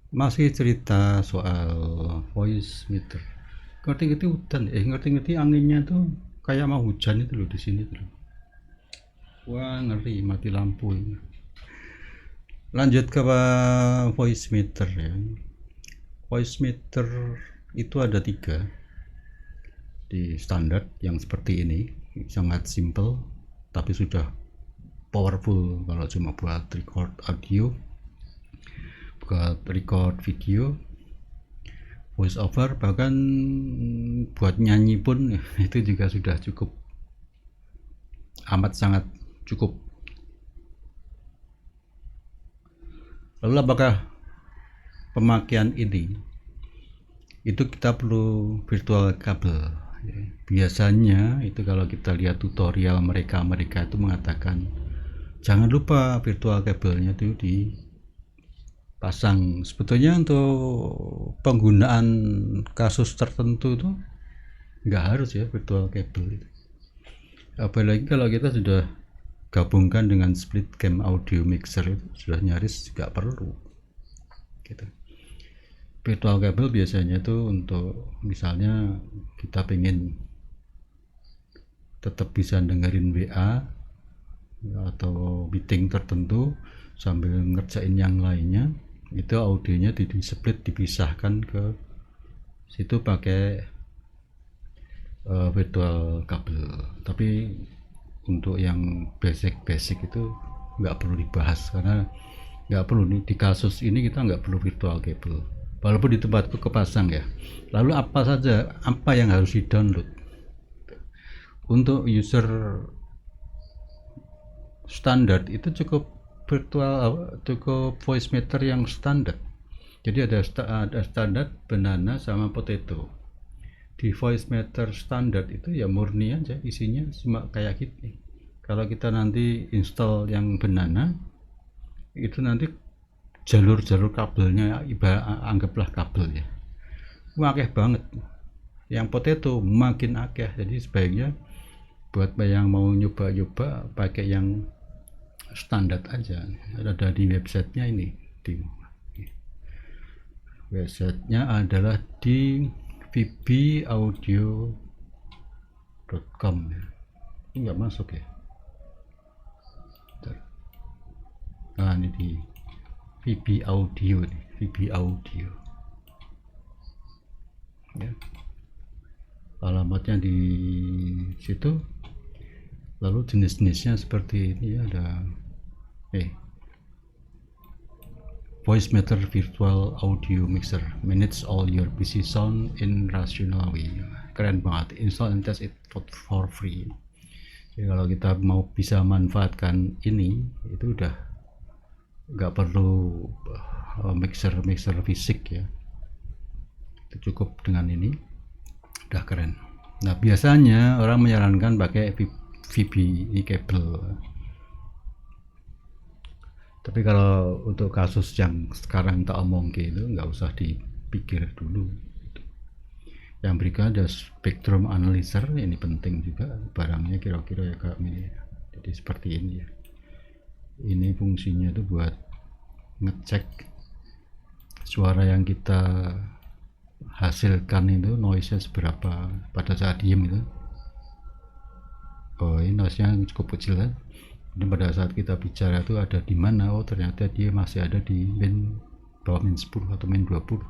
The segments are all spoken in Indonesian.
Masih cerita soal voice meter. Ngerti-ngerti hujan, ngerti-ngerti anginnya tuh kayak mau hujan itu loh di sini tuh. Wah ngeri, mati lampu ini. Lanjut ke voice meter ya. Voice meter itu ada 3 di standar yang seperti ini, sangat simple tapi sudah powerful kalau cuma buat record audio, buat record video, voice over, bahkan buat nyanyi pun itu juga sudah cukup, amat sangat cukup. Lalu apakah pemakaian ini itu kita perlu virtual kabel? Biasanya itu kalau kita lihat tutorial mereka itu mengatakan jangan lupa virtual kabelnya itu dipasang. Sebetulnya untuk penggunaan kasus tertentu itu nggak harus ya virtual kabel itu. Apalagi kalau kita sudah gabungkan dengan split cam audio mixer itu sudah nyaris nggak perlu gitu. Virtual kabel biasanya itu untuk misalnya kita pengen tetap bisa dengerin WA atau meeting tertentu sambil ngerjain yang lainnya, itu audionya di split, dipisahkan ke situ pakai virtual kabel. Tapi untuk yang basic itu nggak perlu dibahas karena nggak perlu nih di kasus ini, kita nggak perlu virtual kabel walaupun di tempatku kepasang ya. Lalu apa yang harus di download untuk user standar? Itu cukup voice meter yang standar. Jadi ada standar, banana sama potato. Di voice meter standar itu ya murni aja, isinya cuma kayak gitu. Kalau kita nanti install yang banana, itu nanti jalur-jalur kabelnya anggaplah kabel ya, akeh banget. Yang potato makin akeh, jadi sebaiknya buat yang mau nyoba-nyoba pakai yang standar aja. Ada di websitenya, ini di websitenya adalah di vbaudio.com ya. Ini nggak masuk ya. Nah ini di VB Audio nih, VB Audio ya. Alamatnya di situ. Lalu jenis-jenisnya seperti ini, ada voice meter virtual audio mixer, manage all your PC sound in rational way. Keren banget, install and test it for free. Jadi kalau kita mau bisa manfaatkan ini, itu udah nggak perlu mixer fisik ya, itu cukup dengan ini udah keren. Nah biasanya orang menyarankan pakai VB kabel, tapi kalau untuk kasus yang sekarang tak omong itu nggak usah dipikir dulu. Yang berikutnya ada spectrum analyzer, ini penting juga barangnya, kira-kira ya kayak ini. Jadi seperti ini ya. Ini fungsinya itu buat ngecek suara yang kita hasilkan itu noise-nya seberapa pada saat diem itu. Oh ini noise-nya cukup kecil kan. Dan pada saat kita bicara itu ada di mana, oh ternyata dia masih ada di bawah min 10 atau min 20.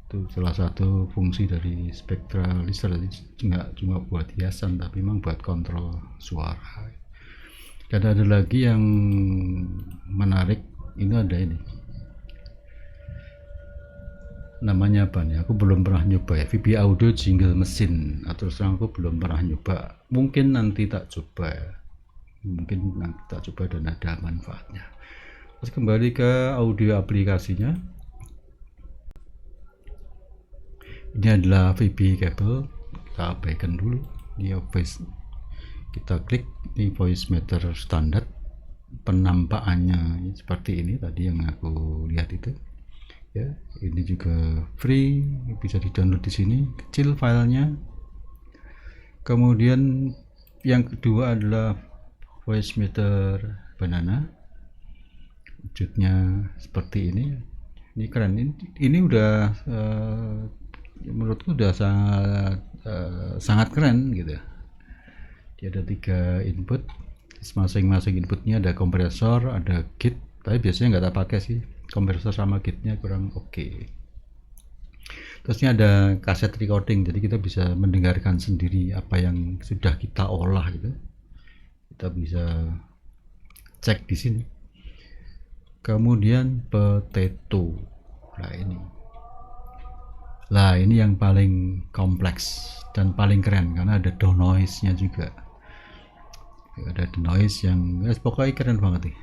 Itu salah satu fungsi dari spectralizer. Nggak cuma buat hiasan tapi memang buat kontrol suara. Dan ada lagi yang menarik, ini ada ini namanya apa nih, aku belum pernah nyoba ya, VB Audio Jingle Mesin, atau terus aku belum pernah nyoba, mungkin nanti tak coba ya, dan ada manfaatnya. Terus kembali ke audio aplikasinya, ini adalah VB kabel, kita abaikan dulu ini voice. Kita klik di voice meter standar, penampakannya seperti ini tadi yang aku lihat itu ya. Ini juga free, bisa di download di sini, kecil filenya. Kemudian yang kedua adalah voice meter banana. wujudnya seperti ini keren, ini udah menurutku udah sangat keren gitu. Dia ada 3 input, masing-masing inputnya ada kompresor, ada gate, tapi biasanya nggak tak pakai sih, kompresor sama gate-nya kurang oke. Terusnya ada kaset recording, jadi kita bisa mendengarkan sendiri apa yang sudah kita olah gitu. Kita bisa cek di sini. Kemudian potato, nah ini yang paling kompleks dan paling keren karena ada denoise-nya juga. Ada denoise yang pokoknya keren banget nih.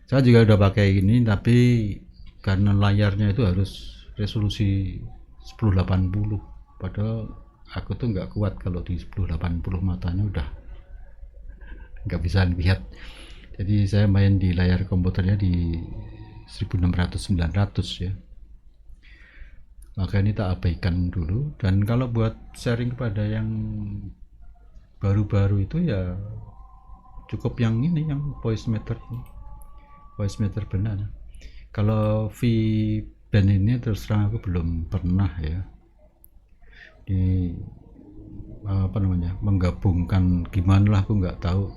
Saya juga udah pakai ini, tapi karena layarnya itu harus resolusi 1080, padahal aku tuh nggak kuat kalau di 1080, matanya udah nggak bisa lihat. Jadi saya main di layar komputernya di 1600-900 ya. Maka ini tak abaikan dulu. Dan kalau buat sharing kepada yang baru-baru itu ya cukup yang ini, yang voice meter ini, voice meter benar. Kalau V-band ini terus terang aku belum pernah ya di menggabungkan gimana lah, aku nggak tahu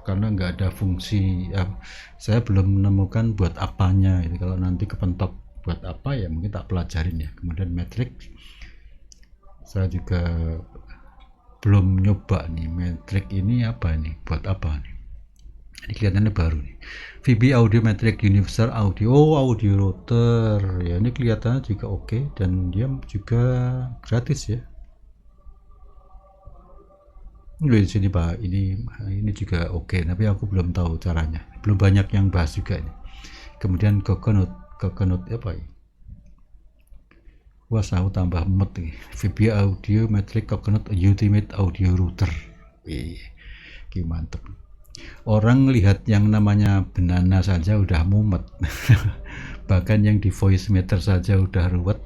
karena nggak ada fungsi ya, saya belum menemukan buat apanya itu. Kalau nanti kepentok buat apa ya mungkin tak pelajarin ya. Kemudian Matrix saya juga belum nyoba nih, Matrix ini apa nih, buat apa nih. Ini kelihatannya baru nih, VB Audio Matrix Universal Audio Router ya. Ini kelihatannya juga oke, dan dia juga gratis ya. Di sini Pak, ini juga oke, tapi aku belum tahu caranya, belum banyak yang bahas juga ini. Kemudian Coconut apa ya? Wah, aku tambah mod nih, VB Audio Matrix Coconut Ultimate Audio Router. Mantep. Orang lihat yang namanya banana saja udah mumet. Bahkan yang di voice meter saja udah ruwet,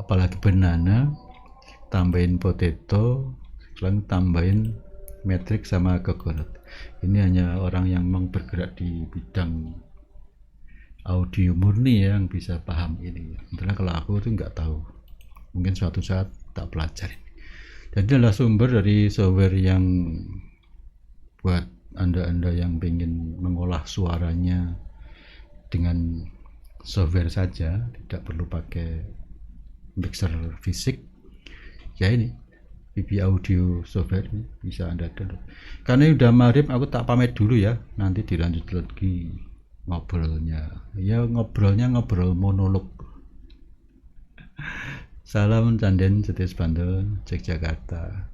apalagi banana, tambahin potato, tambahin Matrix sama Coconut. Ini hanya orang yang memang bergerak di bidang audio murni yang bisa paham ini. Sementara kalau aku tuh nggak tahu, mungkin suatu saat tak pelajarin. Jadi adalah sumber dari software yang buat anda yang ingin mengolah suaranya dengan software saja, tidak perlu pakai mixer fisik ya. Ini VB Audio software ini bisa anda download. Karena udah maghrib, aku tak pamit dulu ya, nanti dilanjut lagi ngobrolnya ya. Ngobrol monolog. Salam Canden Setis Bantul, Yogyakarta.